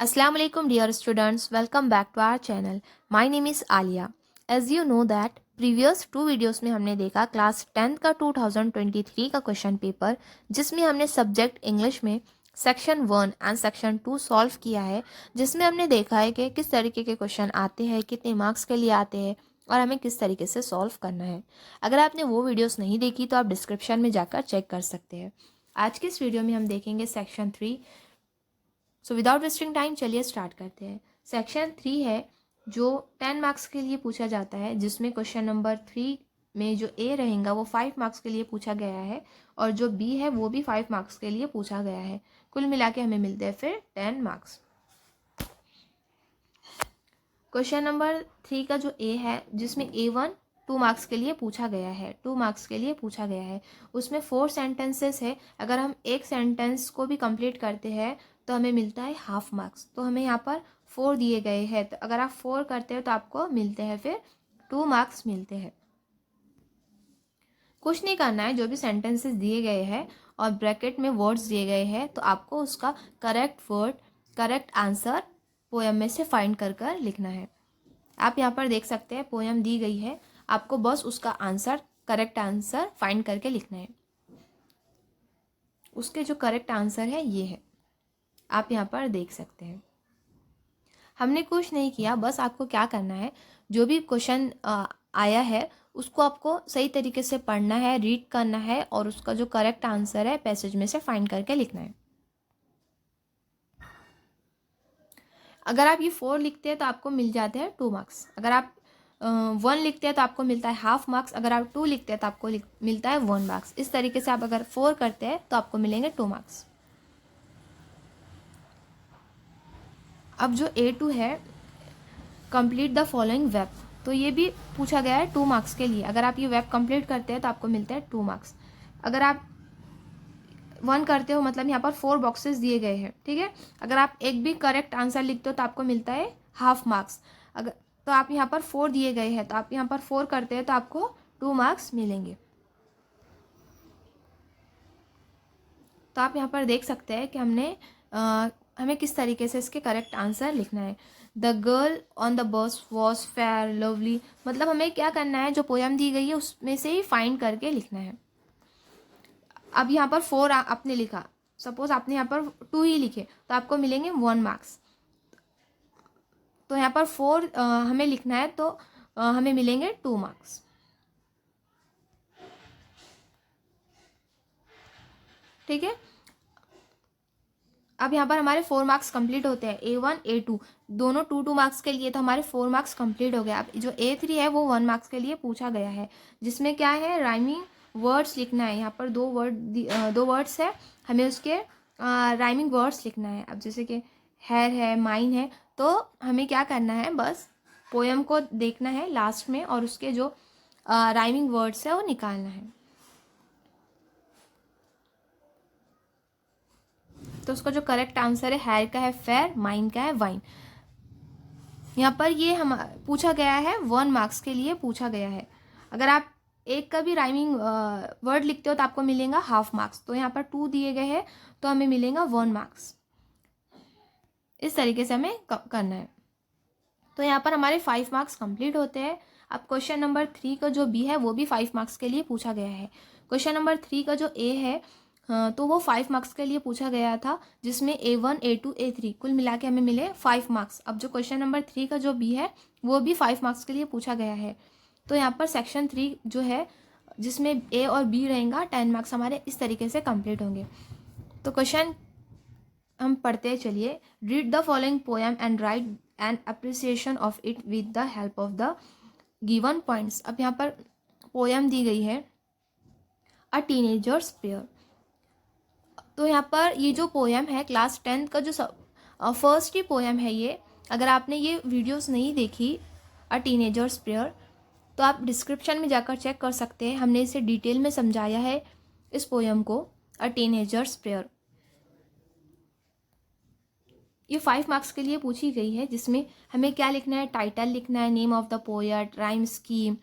Assalamu alaikum dear students, welcome back to our channel. My name is Alia. As you know that previous 2 videos में हमने देखा class 10th का 2023 का question paper, जिसमें हमने subject English में section 1 and section 2 solve किया है, जिसमें हमने देखा है कि किस तरीके के क्वेश्चन आते हैं, कितने मार्क्स के लिए आते हैं और हमें किस तरीके से सॉल्व करना है। अगर आपने वो वीडियोस नहीं देखी तो आप डिस्क्रिप्शन में जाकर चेक कर सकते हैं। आज के इस वीडियो में हम देखेंगे section 3। So without wasting time चलिए स्टार्ट करते हैं। सेक्शन 3 है जो 10 मार्क्स के लिए पूछा जाता है, जिसमें क्वेश्चन नंबर 3 में जो ए रहेगा वो 5 मार्क्स के लिए पूछा गया है और जो बी है वो भी 5 मार्क्स के लिए पूछा गया है। कुल मिला के हमें मिलते हैं फिर 10 मार्क्स। क्वेश्चन नंबर 3 का जो ए है, जिसमें A1 2 मार्क्स के लिए पूछा गया है, 2 मार्क्स के लिए पूछा गया है। उसमें 4 सेंटेंसेस है। अगर हम एक सेंटेंस को भी कंप्लीट करते हैं तो हमें मिलता है हाफ मार्क्स। तो हमें यहाँ पर 4 दिए गए हैं, तो अगर आप 4 करते हो तो आपको मिलते हैं फिर 2 मार्क्स मिलते हैं। कुछ नहीं करना है, जो भी सेंटेंसेस दिए गए हैं और ब्रैकेट में वर्ड्स दिए गए हैं तो आपको उसका correct word, correct answer poem में से फाइंड कर कर लिखना है। आप यहाँ पर देख सकते हैं पोएम दी गई है, आपको बस उसका आंसर, करेक्ट आंसर फाइंड करके लिखना है। उसके जो करेक्ट आंसर है ये है, आप यहाँ पर देख सकते हैं। हमने कुछ नहीं किया, बस आपको क्या करना है, जो भी क्वेश्चन आया है उसको आपको सही तरीके से पढ़ना है, रीड करना है और उसका जो करेक्ट आंसर है पैसेज में से फाइंड करके लिखना है। अगर आप ये 4 लिखते हैं तो आपको मिल जाते हैं 2 मार्क्स। अगर आप 1 लिखते हैं तो आपको मिलता है हाफ मार्क्स। अगर आप 2 लिखते हैं तो आपको मिलता है 1 मार्क्स। इस तरीके से आप अगर 4 करते हैं तो आपको मिलेंगे 2 मार्क्स। अब जो A2 है, कंप्लीट द फॉलोइंग वेब, तो ये भी पूछा गया है 2 मार्क्स के लिए। अगर आप ये वेब कंप्लीट करते हैं तो आपको मिलते हैं 2 मार्क्स। अगर आप 1 करते हो, मतलब यहाँ पर 4 बॉक्सेस दिए गए हैं, ठीक है। अगर आप एक भी करेक्ट आंसर लिखते हो तो आपको मिलता है हाफ मार्क्स। अगर तो आप यहाँ पर 4 दिए गए हैं तो आप यहाँ पर 4 करते हैं तो आपको 2 मार्क्स मिलेंगे। तो आप यहाँ पर देख सकते हैं कि हमें किस तरीके से इसके करेक्ट आंसर लिखना है। The girl on the bus was fair lovely, मतलब हमें क्या करना है, जो पोएम दी गई है उसमें से ही फाइंड करके लिखना है। अब यहाँ पर 4 आपने लिखा, सपोज आपने यहाँ पर 2 ही लिखे तो आपको मिलेंगे 1 मार्क्स। तो यहाँ पर 4 हमें लिखना है तो हमें मिलेंगे 2 मार्क्स, ठीक है। अब यहाँ पर हमारे 4 मार्क्स कंप्लीट होते हैं। A1 A2 दोनों 2 मार्क्स के लिए, तो हमारे 4 मार्क्स कंप्लीट हो गए। अब जो A3 है वो 1 मार्क्स के लिए पूछा गया है, जिसमें क्या है, राइमिंग वर्ड्स लिखना है। यहाँ पर 2 वर्ड्स है, हमें उसके राइमिंग वर्ड्स लिखना है। अब जैसे कि हैर है, माइन है, तो हमें क्या करना है, बस पोएम को देखना है लास्ट में और उसके जो राइमिंग वर्ड्स है वो निकालना है। तो उसका जो करेक्ट आंसर है, हैर का है फेयर, माइन का है वाइन। यहाँ पर ये हम पूछा गया है 1 मार्क्स के लिए पूछा गया है। अगर आप एक का भी राइमिंग वर्ड लिखते हो तो आपको मिलेगा हाफ मार्क्स। तो यहाँ पर 2 दिए गए हैं तो हमें मिलेगा 1 मार्क्स। इस तरीके से हमें करना है। तो यहाँ पर हमारे 5 मार्क्स कंप्लीट होते हैं। अब क्वेश्चन नंबर 3 का जो बी है वो भी 5 मार्क्स के लिए पूछा गया है। क्वेश्चन नंबर 3 का जो ए है, तो वो 5 मार्क्स के लिए पूछा गया था, जिसमें A1 A2 A3 कुल मिला के हमें मिले 5 मार्क्स। अब जो क्वेश्चन नंबर 3 का जो बी है वो भी 5 मार्क्स के लिए पूछा गया है। तो यहाँ पर सेक्शन 3 जो है, जिसमें ए और बी रहेगा, 10 मार्क्स हमारे इस तरीके से कंप्लीट होंगे। तो क्वेश्चन हम पढ़ते हैं, चलिए। Read the following poem and right an appreciation of it with the help of the given points. अब यहाँ पर पोएम दी गई है अ टीनेजर्स प्रेयर। तो यहाँ पर ये जो पोएम है क्लास 10th का जो फर्स्ट ही पोएम है ये। अगर आपने ये वीडियोस नहीं देखी अ टीनेजर्स प्रेयर, तो आप डिस्क्रिप्शन में जाकर चेक कर सकते हैं। हमने इसे डिटेल में समझाया है इस पोएम को, अ टीनेजर्स प्रेयर। ये 5 मार्क्स के लिए पूछी गई है, जिसमें हमें क्या लिखना है, टाइटल लिखना है, name of the poet, rhyme scheme,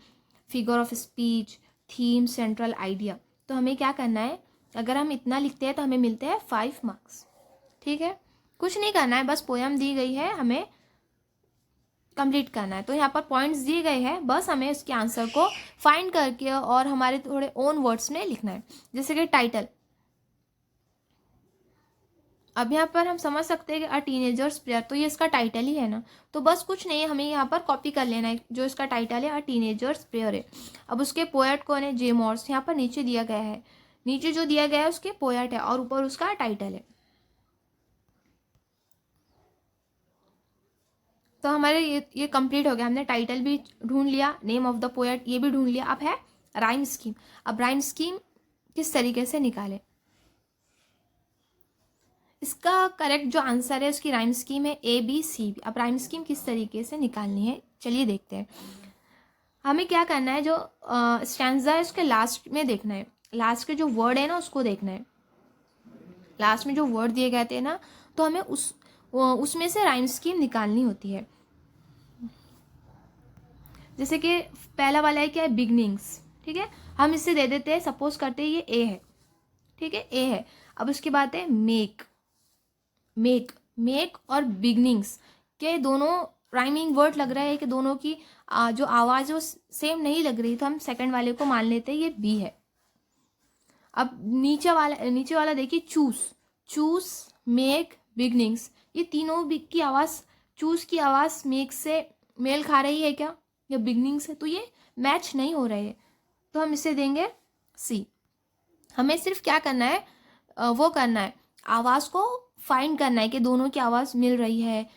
figure of speech, theme, central idea. तो हमें क्या करना है, अगर हम इतना लिखते हैं तो हमें मिलते हैं 5 मार्क्स, ठीक है। कुछ नहीं करना है, बस पोयम दी गई है, हमें कंप्लीट करना है। तो यहाँ पर पॉइंट्स दिए गए हैं, बस हमें उसके आंसर को फाइंड करके और हमारे थोड़े ओन वर्ड्स में लिखना है। जैसे कि टाइटल, अब यहाँ पर हम समझ सकते हैं कि अ टीनेजर्स प्रेयर, तो ये इसका टाइटल ही है ना, तो बस कुछ नहीं है, हमें यहाँ पर कॉपी कर लेना है जो इसका टाइटल है, अ टीनेजर्स प्रेयर है। अब उसके पोएट कौन है, जे मॉर्स, यहाँ पर नीचे दिया गया है, नीचे जो दिया गया है उसके पोएट है और ऊपर उसका टाइटल है। तो हमारे ये कंप्लीट हो गया, हमने टाइटल भी ढूंढ लिया, नेम ऑफ द पोएट ये भी ढूंढ लिया। अब है राइम स्कीम। अब राइम स्कीम किस तरीके से निकालें, इसका करेक्ट जो आंसर है उसकी राइम स्कीम है ABCB। अब राइम स्कीम किस तरीके से निकालनी है चलिए देखते हैं। हमें क्या करना है, जो स्टैंजा है उसके लास्ट में देखना है, लास्ट के जो वर्ड है ना उसको देखना है। लास्ट में जो वर्ड दिए गए थे ना, तो हमें उसमें से राइम स्कीम निकालनी होती है। जैसे कि पहला वाला है क्या है, बिगनिंग्स, ठीक है, हम इससे दे देते हैं, सपोज करते हैं ये A है, ठीक है, A है। अब उसके बाद है मेक, मेक और बिगनिंग्स के दोनों राइमिंग वर्ड लग रहा है कि दोनों की जो आवाज़ वो सेम नहीं लग रही, तो हम सेकंड वाले को मान लेते हैं ये B है। अब नीचे वाला देखिए, चूस, मेक, बिगनिंग्स, ये तीनों की आवाज़, चूस की आवाज़ मेक से मेल खा रही है क्या, या बिगनिंग से, तो ये मैच नहीं हो रहे हैं, तो हम इसे देंगे C। हमें सिर्फ क्या करना है, वो करना है, आवाज़ को फाइंड करना है कि दोनों की आवाज़ मिल रही है,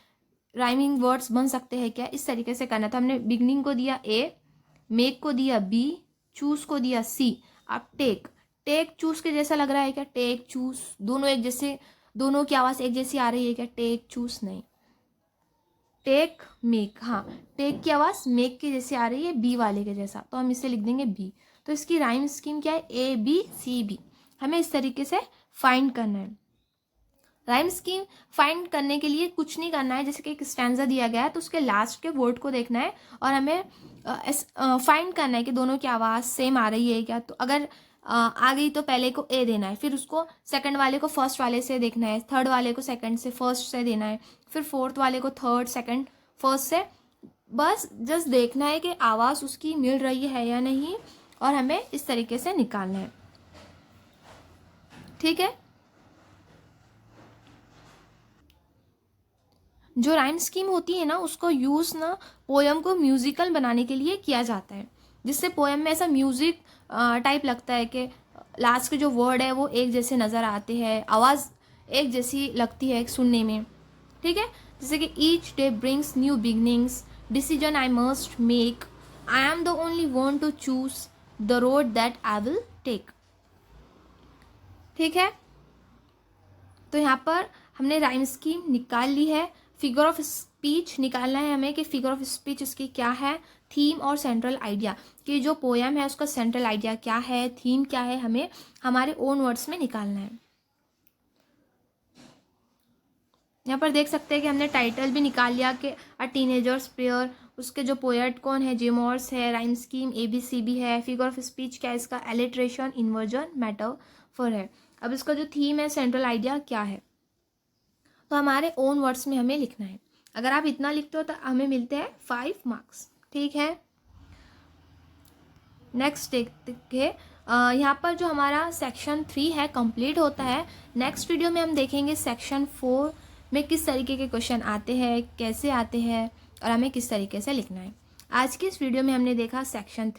राइमिंग वर्ड्स बन सकते हैं क्या, इस तरीके से करना। तो हमने बिगनिंग को दिया A, मेक को दिया B, चूस को दिया C। अब टेक चूस के जैसा लग रहा है क्या, टेक चूस दोनों एक जैसे, दोनों की आवाज़ एक जैसी आ रही है क्या, टेक चूस नहीं, टेक मेक, हाँ टेक की आवाज़ मेक के जैसे आ रही है, B वाले के जैसा, तो हम इसे लिख देंगे B। तो इसकी राइम स्कीम क्या है, ABCB। हमें इस तरीके से फाइंड करना है। राइम स्कीम फाइंड करने के लिए कुछ नहीं करना है, जैसे कि एक स्टैंजा दिया गया है तो उसके लास्ट के वर्ड को देखना है और हमें फाइंड करना है कि दोनों की आवाज़ सेम आ रही है क्या। तो अगर आ गई तो पहले को A देना है, फिर उसको सेकंड वाले को फर्स्ट वाले से देखना है, थर्ड वाले को सेकंड से फर्स्ट से देना है, फिर फोर्थ वाले को थर्ड सेकंड फर्स्ट से, बस जस्ट देखना है कि आवाज़ उसकी मिल रही है या नहीं, और हमें इस तरीके से निकालना है, ठीक है। जो राइम स्कीम होती है ना, उसको यूज़ ना पोएम को म्यूजिकल बनाने के लिए किया जाता है, जिससे पोएम में ऐसा म्यूजिक टाइप लगता है कि लास्ट के जो वर्ड है वो एक जैसे नज़र आते हैं, आवाज़ एक जैसी लगती है सुनने में, ठीक है। जैसे कि each day brings new beginnings, decision I must make, I am the only one to choose the road that I will take, ठीक है। तो यहाँ पर हमने राइम स्कीम निकाल ली है। फिगर ऑफ स्पीच निकालना है हमें कि फिगर ऑफ स्पीच इसकी क्या है, थीम और सेंट्रल आइडिया, कि जो पोएम है उसका सेंट्रल आइडिया क्या है, थीम क्या है, हमें हमारे ओन वर्ड्स में निकालना है। यहाँ पर देख सकते हैं कि हमने टाइटल भी निकाल लिया कि अ टीनेजर्स प्रेयर, उसके जो पोएट कौन है, जे मॉर्स है, राइम स्कीम ABCB है, फिगर ऑफ स्पीच क्या है इसका, एलिट्रेशन, इन्वर्जन, मेटाफर है। अब इसका जो थीम है, सेंट्रल आइडिया क्या है, तो हमारे ओन वर्ड्स में हमें लिखना है। अगर आप इतना लिखते हो तो हमें मिलते हैं 5 मार्क्स, ठीक है। नेक्स्ट देखिए, यहाँ पर जो हमारा सेक्शन 3 है कंप्लीट होता है। नेक्स्ट वीडियो में हम देखेंगे सेक्शन 4 में किस तरीके के क्वेश्चन आते हैं, कैसे आते हैं और हमें किस तरीके से लिखना है। आज की इस वीडियो में हमने देखा सेक्शन